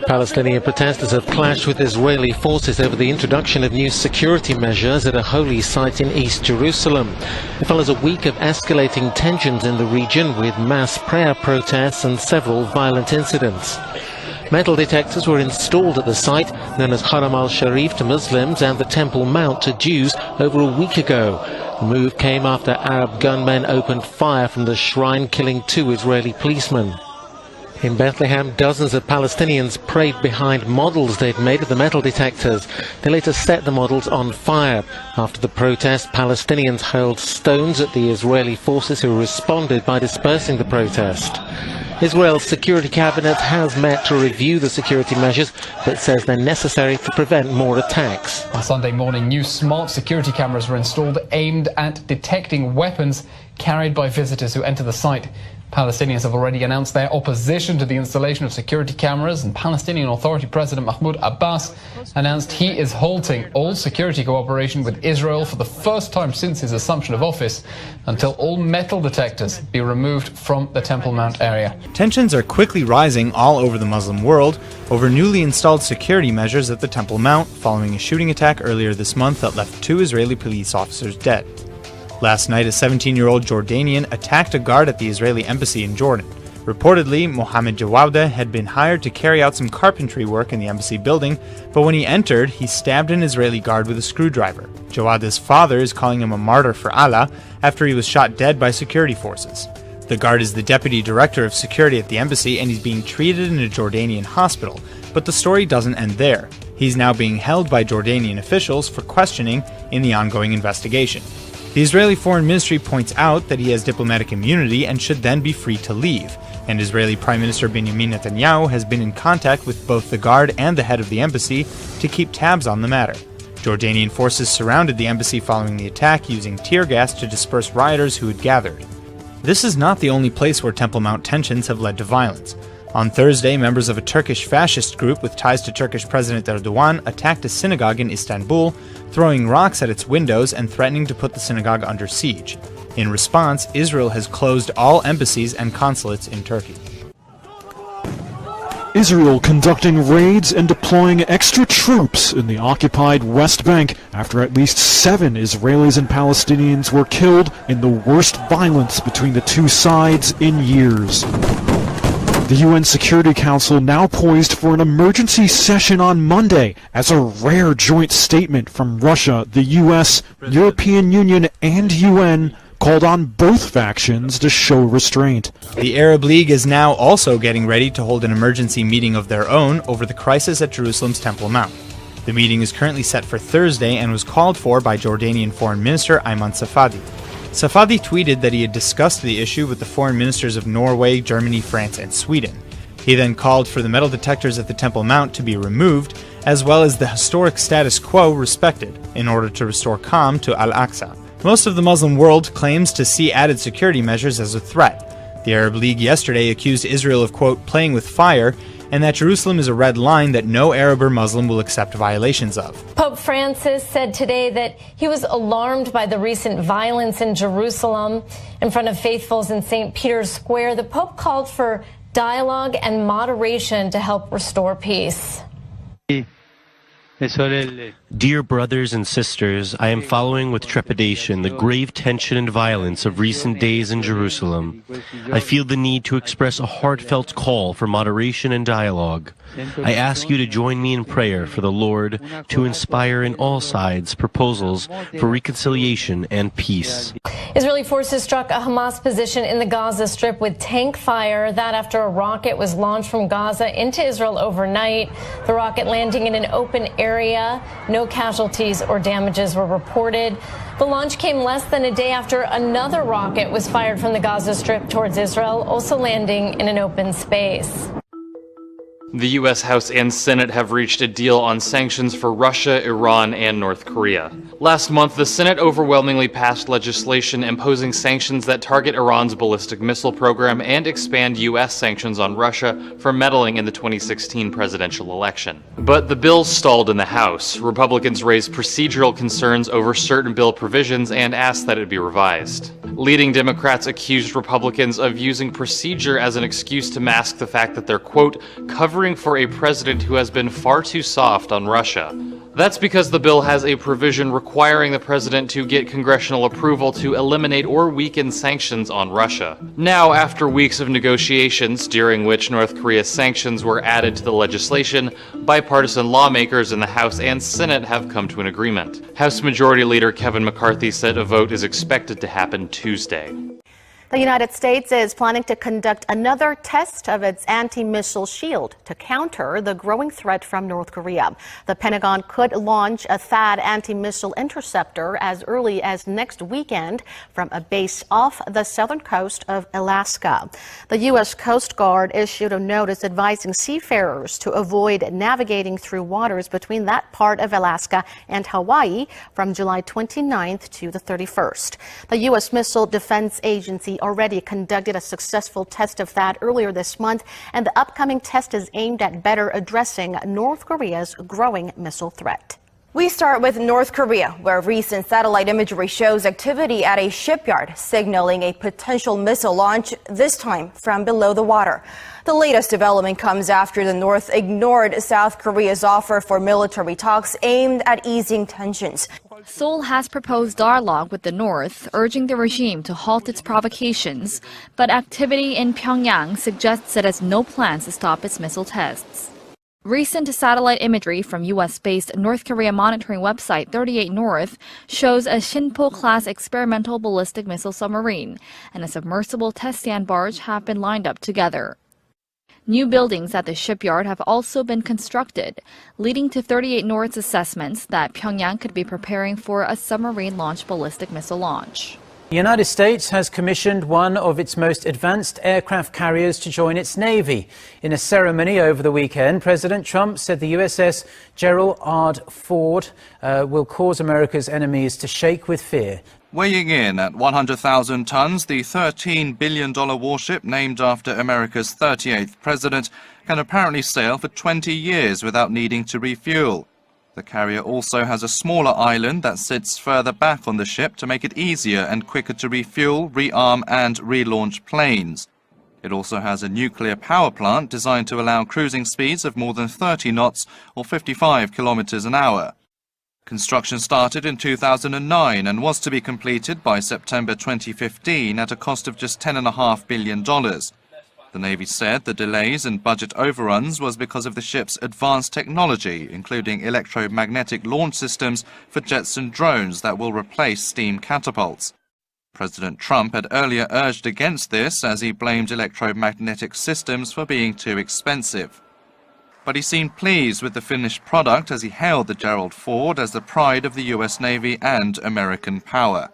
Palestinian protesters have clashed with Israeli forces over the introduction of new security measures at a holy site in East Jerusalem. It follows a week of escalating tensions in the region with mass prayer protests and several violent incidents. Metal detectors were installed at the site, known as Haram al-Sharif to Muslims and the Temple Mount to Jews, over a week ago. The move came after Arab gunmen opened fire from the shrine, killing 2 Israeli policemen. In Bethlehem, dozens of Palestinians prayed behind models they'd made of the metal detectors. They later set the models on fire. After the protest, Palestinians hurled stones at the Israeli forces, who responded by dispersing the protest. Israel's security cabinet has met to review the security measures, but says they're necessary to prevent more attacks. On Sunday morning, new smart security cameras were installed aimed at detecting weapons carried by visitors who enter the site. Palestinians have already announced their opposition to the installation of security cameras, and Palestinian Authority President Mahmoud Abbas announced he is halting all security cooperation with Israel for the first time since his assumption of office until all metal detectors be removed from the Temple Mount area. Tensions are quickly rising all over the Muslim world over newly installed security measures at the Temple Mount following a shooting attack earlier this month that left 2 Israeli police officers dead. Last night, a 17-year-old Jordanian attacked a guard at the Israeli embassy in Jordan. Reportedly, Mohammed Jawada had been hired to carry out some carpentry work in the embassy building, but when he entered, he stabbed an Israeli guard with a screwdriver. Jawada's father is calling him a martyr for Allah after he was shot dead by security forces. The guard is the deputy director of security at the embassy, and he's being treated in a Jordanian hospital. But the story doesn't end there. He's now being held by Jordanian officials for questioning in the ongoing investigation. The Israeli Foreign Ministry points out that he has diplomatic immunity and should then be free to leave, and Israeli Prime Minister Benjamin Netanyahu has been in contact with both the guard and the head of the embassy to keep tabs on the matter. Jordanian forces surrounded the embassy following the attack, using tear gas to disperse rioters who had gathered. This is not the only place where Temple Mount tensions have led to violence. On Thursday, members of a Turkish fascist group with ties to Turkish President Erdogan attacked a synagogue in Istanbul, throwing rocks at its windows and threatening to put the synagogue under siege. In response, Israel has closed all embassies and consulates in Turkey. Israel conducting raids and deploying extra troops in the occupied West Bank after at least 7 Israelis and Palestinians were killed in the worst violence between the two sides in years. The UN Security Council now poised for an emergency session on Monday as a rare joint statement from Russia, the US, European Union, and UN called on both factions to show restraint. The Arab League is now also getting ready to hold an emergency meeting of their own over the crisis at Jerusalem's Temple Mount. The meeting is currently set for Thursday and was called for by Jordanian Foreign Minister Ayman Safadi. Safadi tweeted that he had discussed the issue with the foreign ministers of Norway, Germany, France, and Sweden. He then called for the metal detectors at the Temple Mount to be removed, as well as the historic status quo respected, in order to restore calm to Al-Aqsa. Most of the Muslim world claims to see added security measures as a threat. The Arab League yesterday accused Israel of, quote, playing with fire, and that Jerusalem is a red line that no Arab or Muslim will accept violations of. Pope Francis said today that he was alarmed by the recent violence in Jerusalem. In front of faithfuls in St. Peter's Square, the Pope called for dialogue and moderation to help restore peace. Dear brothers and sisters, I am following with trepidation the grave tension and violence of recent days in Jerusalem. I feel the need to express a heartfelt call for moderation and dialogue. I ask you to join me in prayer for the Lord to inspire in all sides proposals for reconciliation and peace. Israeli forces struck a Hamas position in the Gaza Strip with tank fire. That after a rocket was launched from Gaza into Israel overnight. The rocket landing in an open area. No casualties or damages were reported. The launch came less than a day after another rocket was fired from the Gaza Strip towards Israel, also landing in an open space. The U.S. House and Senate have reached a deal on sanctions for Russia, Iran, and North Korea. Last month, the Senate overwhelmingly passed legislation imposing sanctions that target Iran's ballistic missile program and expand U.S. sanctions on Russia for meddling in the 2016 presidential election. But the bill stalled in the House. Republicans raised procedural concerns over certain bill provisions and asked that it be revised. Leading Democrats accused Republicans of using procedure as an excuse to mask the fact that they're, quote, covering for a president who has been far too soft on Russia. That's because the bill has a provision requiring the president to get congressional approval to eliminate or weaken sanctions on Russia. Now, after weeks of negotiations, during which North Korea's sanctions were added to the legislation, bipartisan lawmakers in the House and Senate have come to an agreement. House Majority Leader Kevin McCarthy said a vote is expected to happen Tuesday. The United States is planning to conduct another test of its anti-missile shield to counter the growing threat from North Korea. The Pentagon could launch a THAAD anti-missile interceptor as early as next weekend from a base off the southern coast of Alaska. The U.S. Coast Guard issued a notice advising seafarers to avoid navigating through waters between that part of Alaska and Hawaii from July 29th to the 31st. The U.S. Missile Defense Agency already conducted a successful test of THAAD earlier this month, and the upcoming test is aimed at better addressing North Korea's growing missile threat. We start with North Korea, where recent satellite imagery shows activity at a shipyard, signaling a potential missile launch, this time from below the water. The latest development comes after the North ignored South Korea's offer for military talks aimed at easing tensions. Seoul has proposed dialogue with the North, urging the regime to halt its provocations, but activity in Pyongyang suggests it has no plans to stop its missile tests. Recent satellite imagery from U.S.-based North Korea monitoring website 38 North shows a Shinpo-class experimental ballistic missile submarine and a submersible test stand barge have been lined up together. New buildings at the shipyard have also been constructed, leading to 38 North's assessments that Pyongyang could be preparing for a submarine-launched ballistic missile launch. The United States has commissioned one of its most advanced aircraft carriers to join its Navy. In a ceremony over the weekend, President Trump said the USS Gerald R. Ford will cause America's enemies to shake with fear. Weighing in at 100,000 tons, the $13 billion warship, named after America's 38th president, can apparently sail for 20 years without needing to refuel. The carrier also has a smaller island that sits further back on the ship to make it easier and quicker to refuel, rearm and relaunch planes. It also has a nuclear power plant designed to allow cruising speeds of more than 30 knots or 55 kilometers an hour. Construction started in 2009 and was to be completed by September 2015 at a cost of just $10.5 billion. The Navy said the delays and budget overruns was because of the ship's advanced technology, including electromagnetic launch systems for jets and drones that will replace steam catapults. President Trump had earlier urged against this as he blamed electromagnetic systems for being too expensive. But he seemed pleased with the finished product as he hailed the Gerald Ford as the pride of the U.S. Navy and American power.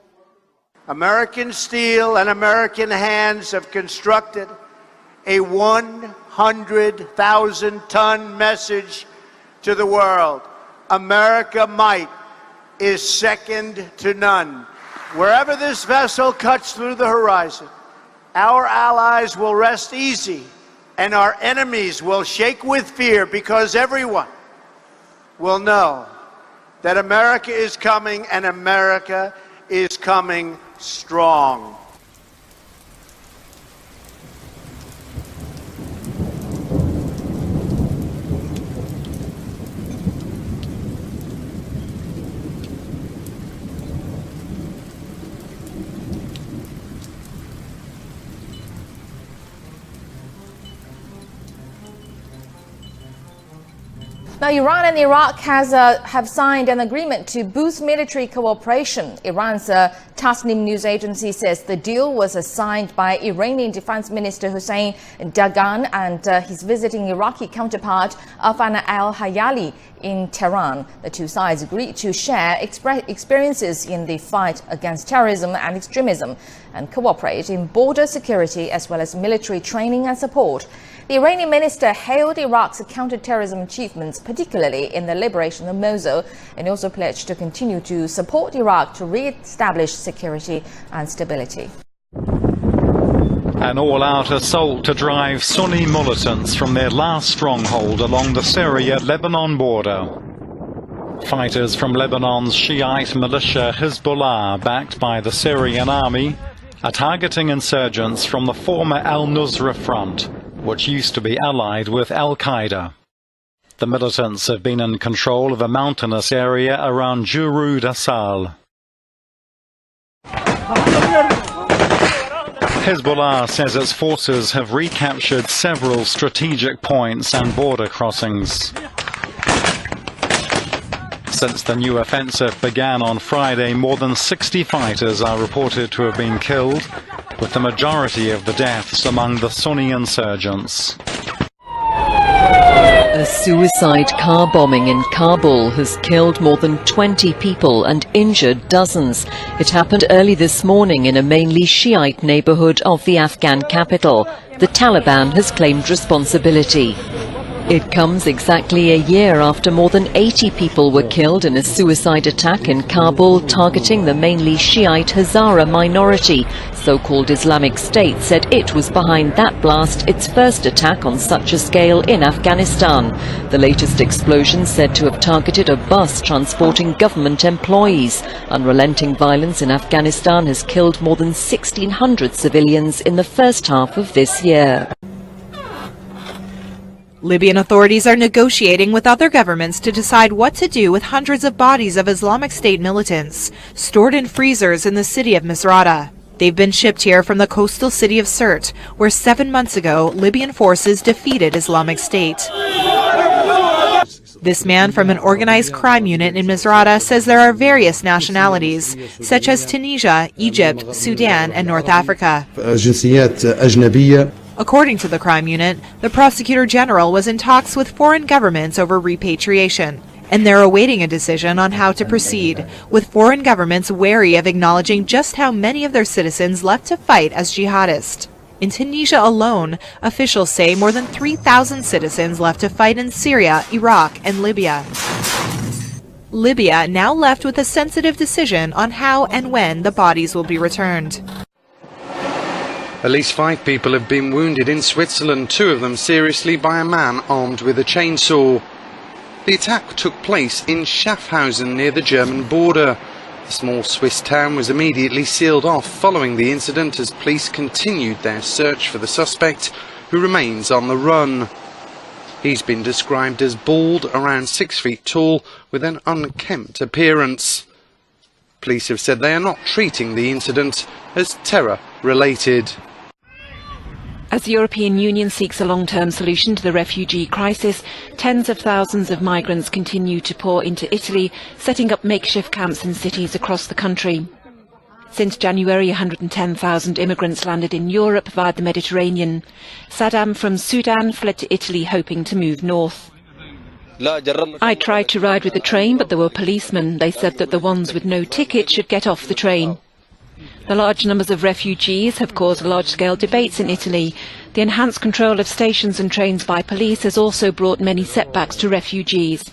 American steel and American hands have constructed a 100,000-ton message to the world. America might is second to none. Wherever this vessel cuts through the horizon, our allies will rest easy and our enemies will shake with fear, because everyone will know that America is coming and America is coming strong. Now, Iran and Iraq have signed an agreement to boost military cooperation. Iran's Tasnim news agency says the deal was signed by Iranian Defense Minister Hossein Dagan and his visiting Iraqi counterpart Afan al-Hayali in Tehran. The two sides agreed to share experiences in the fight against terrorism and extremism and cooperate in border security as well as military training and support. The Iranian minister hailed Iraq's counterterrorism achievements, particularly in the liberation of Mosul, and also pledged to continue to support Iraq to re-establish security and stability. An all-out assault to drive Sunni militants from their last stronghold along the Syria-Lebanon border. Fighters from Lebanon's Shiite militia Hezbollah, backed by the Syrian army, are targeting insurgents from the former al-Nusra Front, which used to be allied with al-Qaeda. The militants have been in control of a mountainous area around Jurud Asal. Hezbollah says its forces have recaptured several strategic points and border crossings. Since the new offensive began on Friday, more than 60 fighters are reported to have been killed, with the majority of the deaths among the Sunni insurgents. A suicide car bombing in Kabul has killed more than 20 people and injured dozens. It happened early this morning in a mainly Shiite neighborhood of the Afghan capital. The Taliban has claimed responsibility. It comes exactly a year after more than 80 people were killed in a suicide attack in Kabul targeting the mainly Shiite Hazara minority. So-called Islamic State said it was behind that blast, its first attack on such a scale in Afghanistan. The latest explosion said to have targeted a bus transporting government employees. Unrelenting violence in Afghanistan has killed more than 1,600 civilians in the first half of this year. Libyan authorities are negotiating with other governments to decide what to do with hundreds of bodies of Islamic State militants stored in freezers in the city of Misrata. They've been shipped here from the coastal city of Sirte, where 7 months ago Libyan forces defeated Islamic State. This man from an organized crime unit in Misrata says there are various nationalities, such as Tunisia, Egypt, Sudan, and North Africa. According to the crime unit, the prosecutor general was in talks with foreign governments over repatriation, and they're awaiting a decision on how to proceed, with foreign governments wary of acknowledging just how many of their citizens left to fight as jihadists. In Tunisia alone, officials say more than 3,000 citizens left to fight in Syria, Iraq, and Libya. Libya now left with a sensitive decision on how and when the bodies will be returned. At least 5 people have been wounded in Switzerland, 2 of them seriously by a man armed with a chainsaw. The attack took place in Schaffhausen near the German border. The small Swiss town was immediately sealed off following the incident as police continued their search for the suspect, who remains on the run. He's been described as bald, around 6 feet tall, with an unkempt appearance. Police have said they are not treating the incident as terror-related. As the European Union seeks a long-term solution to the refugee crisis, tens of thousands of migrants continue to pour into Italy, setting up makeshift camps in cities across the country. Since January, 110,000 immigrants landed in Europe via the Mediterranean. Saddam from Sudan fled to Italy hoping to move north. I tried to ride with the train, but there were policemen. They said that the ones with no ticket should get off the train. The large numbers of refugees have caused large-scale debates in Italy. The enhanced control of stations and trains by police has also brought many setbacks to refugees.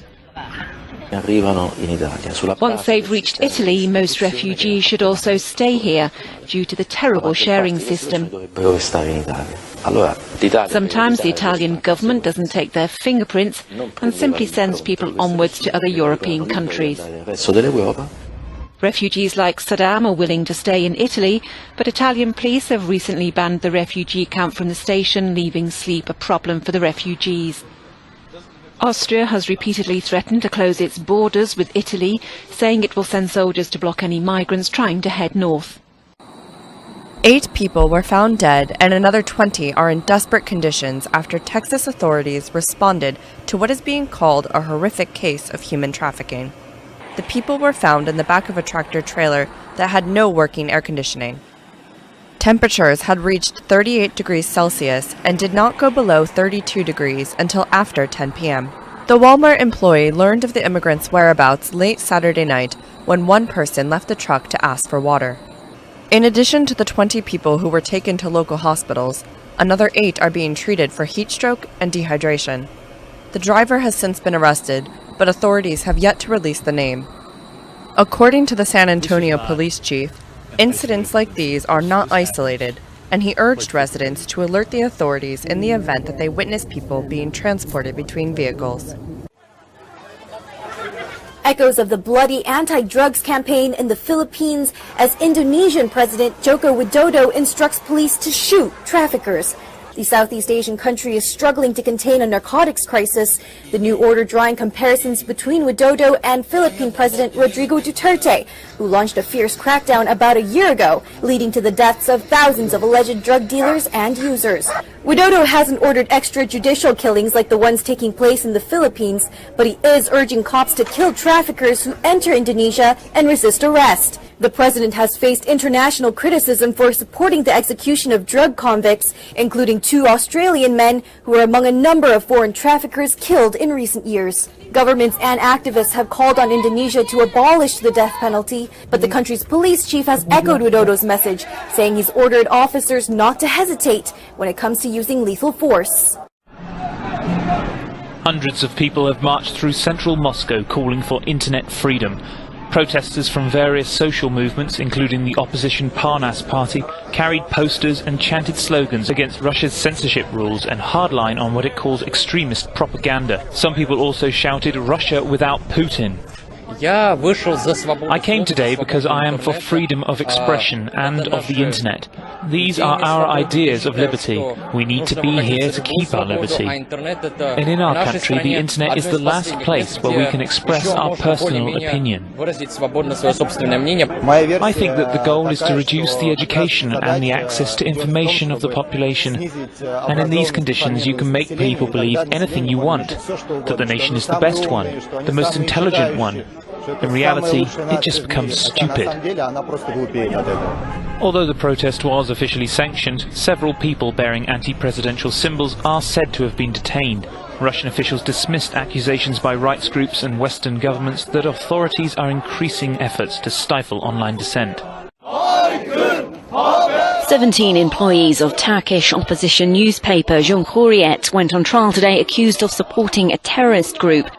Once they've reached Italy, most refugees should also stay here due to the terrible sharing system. Sometimes the Italian government doesn't take their fingerprints and simply sends people onwards to other European countries. Refugees like Saddam are willing to stay in Italy, but Italian police have recently banned the refugee camp from the station, leaving sleep a problem for the refugees. Austria has repeatedly threatened to close its borders with Italy, saying it will send soldiers to block any migrants trying to head north. 8 people were found dead and another 20 are in desperate conditions after Texas authorities responded to what is being called a horrific case of human trafficking. The people were found in the back of a tractor trailer that had no working air conditioning. Temperatures had reached 38 degrees Celsius and did not go below 32 degrees until after 10 p.m. The Walmart employee learned of the immigrants' whereabouts late Saturday night when one person left the truck to ask for water. In addition to the 20 people who were taken to local hospitals, Another 8 are being treated for heat stroke and dehydration. The driver has since been arrested, but authorities have yet to release the name. According to the San Antonio police chief, incidents like these are not isolated, and he urged residents to alert the authorities in the event that they witness people being transported between vehicles. Echoes of the bloody anti-drugs campaign in the Philippines as Indonesian President Joko Widodo instructs police to shoot traffickers. The Southeast Asian country is struggling to contain a narcotics crisis. The new order drawing comparisons between Widodo and Philippine President Rodrigo Duterte, who launched a fierce crackdown about a year ago, leading to the deaths of thousands of alleged drug dealers and users. Widodo hasn't ordered extrajudicial killings like the ones taking place in the Philippines, but he is urging cops to kill traffickers who enter Indonesia and resist arrest. The president has faced international criticism for supporting the execution of drug convicts, including 2 Australian men who are among a number of foreign traffickers killed in recent years. Governments and activists have called on Indonesia to abolish the death penalty, but the country's police chief has echoed Widodo's message, saying he's ordered officers not to hesitate when it comes to using lethal force. Hundreds of people have marched through central Moscow calling for internet freedom. Protesters from various social movements, including the opposition HARASS party, carried posters and chanted slogans against Russia's censorship rules and hardline on what it calls extremist propaganda. Some people also shouted, "Russia without Putin." I came today because I am for freedom of expression and of the internet. These are our ideas of liberty. We need to be here to keep our liberty. And in our country, the internet is the last place where we can express our personal opinion. I think that the goal is to reduce the education and the access to information of the population. And in these conditions, you can make people believe anything you want, that the nation is the best one, the most intelligent one. In reality, it just becomes stupid. Although the protest was officially sanctioned, several people bearing anti-presidential symbols are said to have been detained. Russian officials dismissed accusations by rights groups and Western governments that authorities are increasing efforts to stifle online dissent. 17 employees of Turkish opposition newspaper Cumhuriyet went on trial today accused of supporting a terrorist group.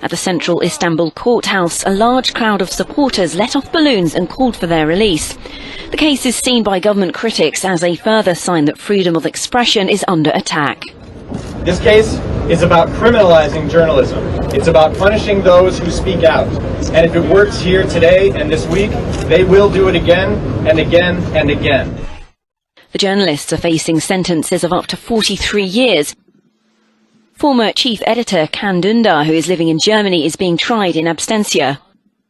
At the central Istanbul courthouse, a large crowd of supporters let off balloons and called for their release. The case is seen by government critics as a further sign that freedom of expression is under attack. This case is about criminalizing journalism. It's about punishing those who speak out. And if it works here today and this week, they will do it again and again and again. The journalists are facing sentences of up to 43 years. Former chief editor Can Dündar, who is living in Germany, is being tried in absentia.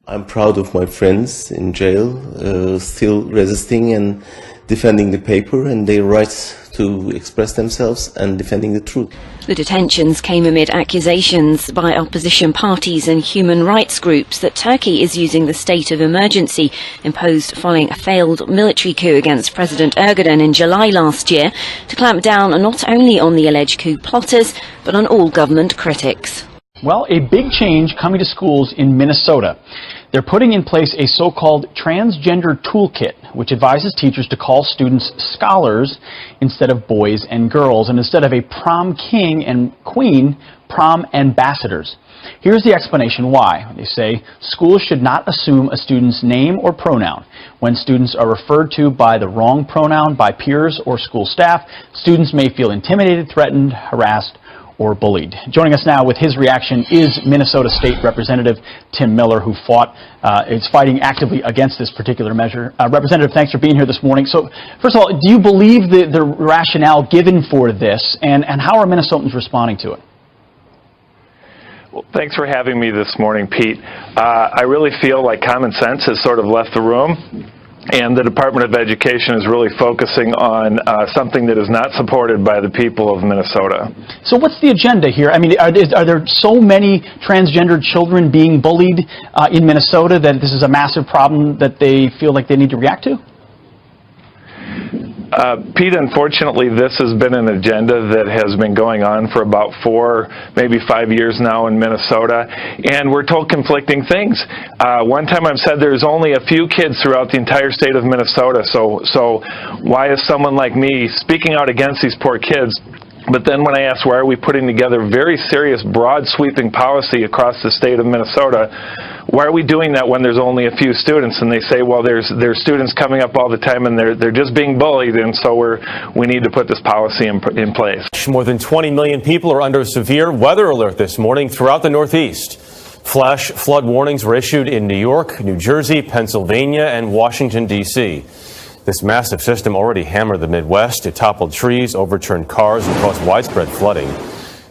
I'm proud of my friends in jail, still resisting and defending the paper and their rights to express themselves and defending the truth. The detentions came amid accusations by opposition parties and human rights groups that Turkey is using the state of emergency imposed following a failed military coup against President Erdogan in July last year to clamp down not only on the alleged coup plotters, but on all government critics. Well, a big change coming to schools in Minnesota. They're putting in place a so-called transgender toolkit, which advises teachers to call students scholars instead of boys and girls, and instead of a prom king and queen, prom ambassadors. Here's the explanation why. They say schools should not assume a student's name or pronoun. When students are referred to by the wrong pronoun by peers or school staff, students may feel intimidated, threatened, harassed, or bullied. Joining us now with his reaction is Minnesota State Representative Tim Miller, who is fighting actively against this particular measure. Representative, thanks for being here this morning. So, first of all, do you believe the rationale given for this, and how are Minnesotans responding to it? Well, thanks for having me this morning, Pete. I really feel like common sense has sort of left the room. And the Department of Education is really focusing on something that is not supported by the people of Minnesota. So what's the agenda here? I mean, are there so many transgender children being bullied in Minnesota that this is a massive problem that they feel like they need to react to? Pete, unfortunately, this has been an agenda that has been going on for about 4, maybe 5 years now in Minnesota, and we're told conflicting things. One time I've said there's only a few kids throughout the entire state of Minnesota, so why is someone like me speaking out against these poor kids? But then when I asked why are we putting together very serious, broad sweeping policy across the state of Minnesota, why are we doing that when there's only a few students? And they say, well, there's students coming up all the time and they're just being bullied, and so we need to put this policy in place. More than 20 million people are under a severe weather alert this morning throughout the Northeast. Flash flood warnings were issued in New York, New Jersey, Pennsylvania, and Washington, D.C. This massive system already hammered the Midwest. It toppled trees, overturned cars, and caused widespread flooding.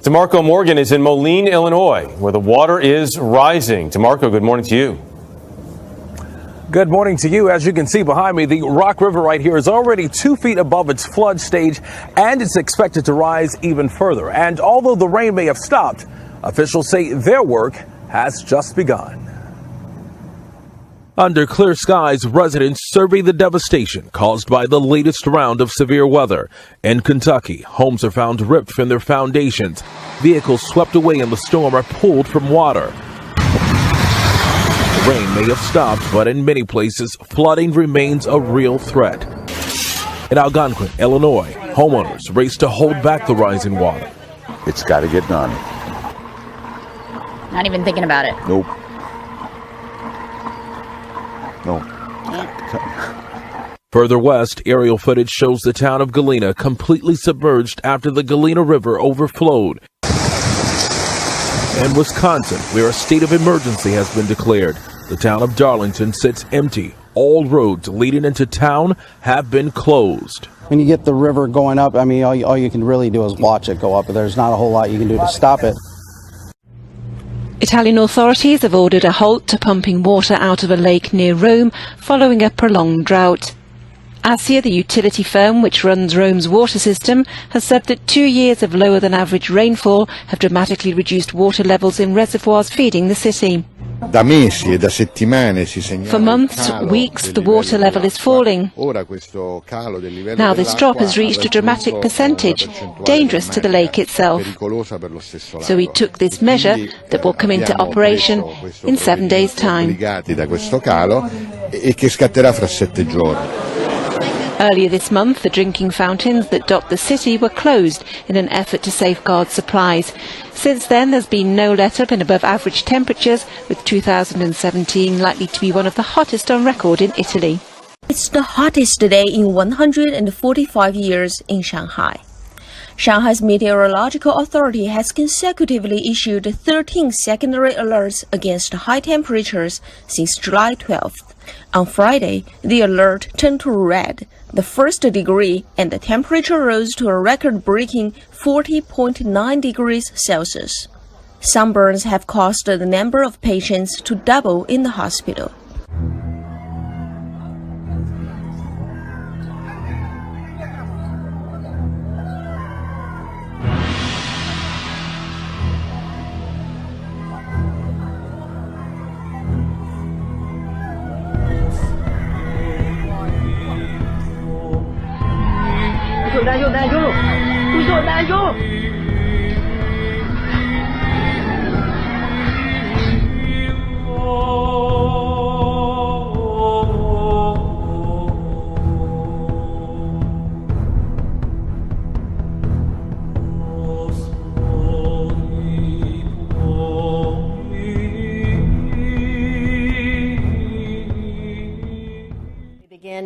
DeMarco Morgan is in Moline, Illinois, where the water is rising. DeMarco, good morning to you. Good morning to you. As you can see behind me, the Rock River right here is already 2 feet above its flood stage, and it's expected to rise even further. And although the rain may have stopped, officials say their work has just begun. Under clear skies, residents survey the devastation caused by the latest round of severe weather. In Kentucky, homes are found ripped from their foundations. Vehicles swept away in the storm are pulled from water. The rain may have stopped, but in many places, flooding remains a real threat. In Algonquin, Illinois, homeowners race to hold back the rising water. It's got to get done. Not even thinking about it. Nope. No. Further west, aerial footage shows the town of Galena completely submerged after the Galena River overflowed. In Wisconsin, where a state of emergency has been declared, the town of Darlington sits empty. All roads leading into town have been closed. When you get the river going up, I mean, all you can really do is watch it go up. There's not a whole lot you can do to stop it. Italian authorities have ordered a halt to pumping water out of a lake near Rome following a prolonged drought. Asia, the utility firm which runs Rome's water system, has said that 2 years of lower than average rainfall have dramatically reduced water levels in reservoirs feeding the city. For months, weeks, the water level is falling. Now this drop has reached a dramatic percentage, dangerous to the lake itself. So we took this measure that will come into operation in 7 days' time. Earlier this month, the drinking fountains that dot the city were closed in an effort to safeguard supplies. Since then, there's been no let-up in above-average temperatures, with 2017 likely to be one of the hottest on record in Italy. It's the hottest day in 145 years in Shanghai. Shanghai's meteorological authority has consecutively issued 13 secondary alerts against high temperatures since July 12th. On Friday, the alert turned to red, the first degree, and the temperature rose to a record-breaking 40.9 degrees Celsius. Sunburns have caused the number of patients to double in the hospital.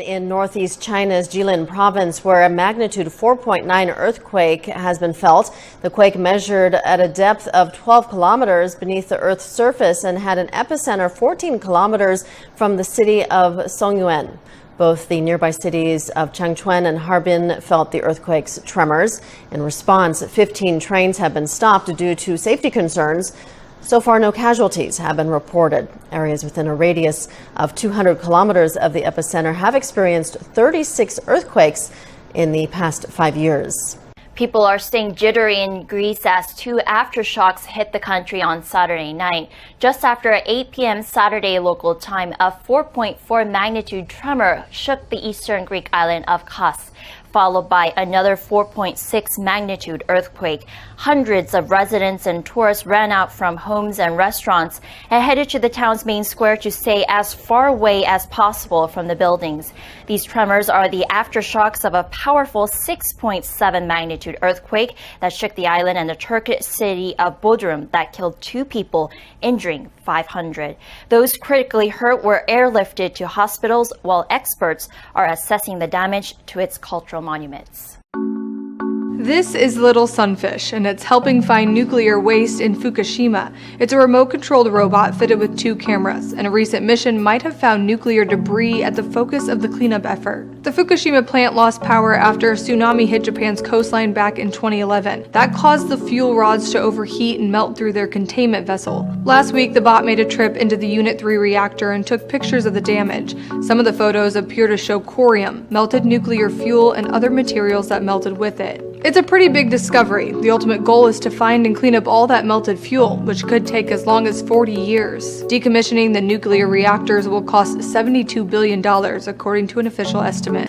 In northeast China's Jilin province, where a magnitude 4.9 earthquake has been felt. The quake measured at a depth of 12 kilometers beneath the Earth's surface and had an epicenter 14 kilometers from the city of Songyuan. Both the nearby cities of Changchun and Harbin felt the earthquake's tremors. In response, 15 trains have been stopped due to safety concerns. So far, no casualties have been reported. Areas within a radius of 200 kilometers of the epicenter have experienced 36 earthquakes in the past 5 years. People are staying jittery in Greece as 2 aftershocks hit the country on Saturday night. Just after 8 p.m. Saturday local time, a 4.4 magnitude tremor shook the eastern Greek island of Kos. followed by another 4.6 magnitude earthquake. Hundreds of residents and tourists ran out from homes and restaurants and headed to the town's main square to stay as far away as possible from the buildings. These tremors are the aftershocks of a powerful 6.7 magnitude earthquake that shook the island and the Turkish city of Bodrum that killed 2 people, injuring 500. Those critically hurt were airlifted to hospitals, while experts are assessing the damage to its cultural monuments. This is Little Sunfish, and it's helping find nuclear waste in Fukushima. It's a remote-controlled robot fitted with 2 cameras, and a recent mission might have found nuclear debris at the focus of the cleanup effort. The Fukushima plant lost power after a tsunami hit Japan's coastline back in 2011. That caused the fuel rods to overheat and melt through their containment vessel. Last week, the bot made a trip into the Unit 3 reactor and took pictures of the damage. Some of the photos appear to show corium, melted nuclear fuel, and other materials that melted with it. It's a pretty big discovery. The ultimate goal is to find and clean up all that melted fuel, which could take as long as 40 years. Decommissioning the nuclear reactors will cost $72 billion, according to an official estimate.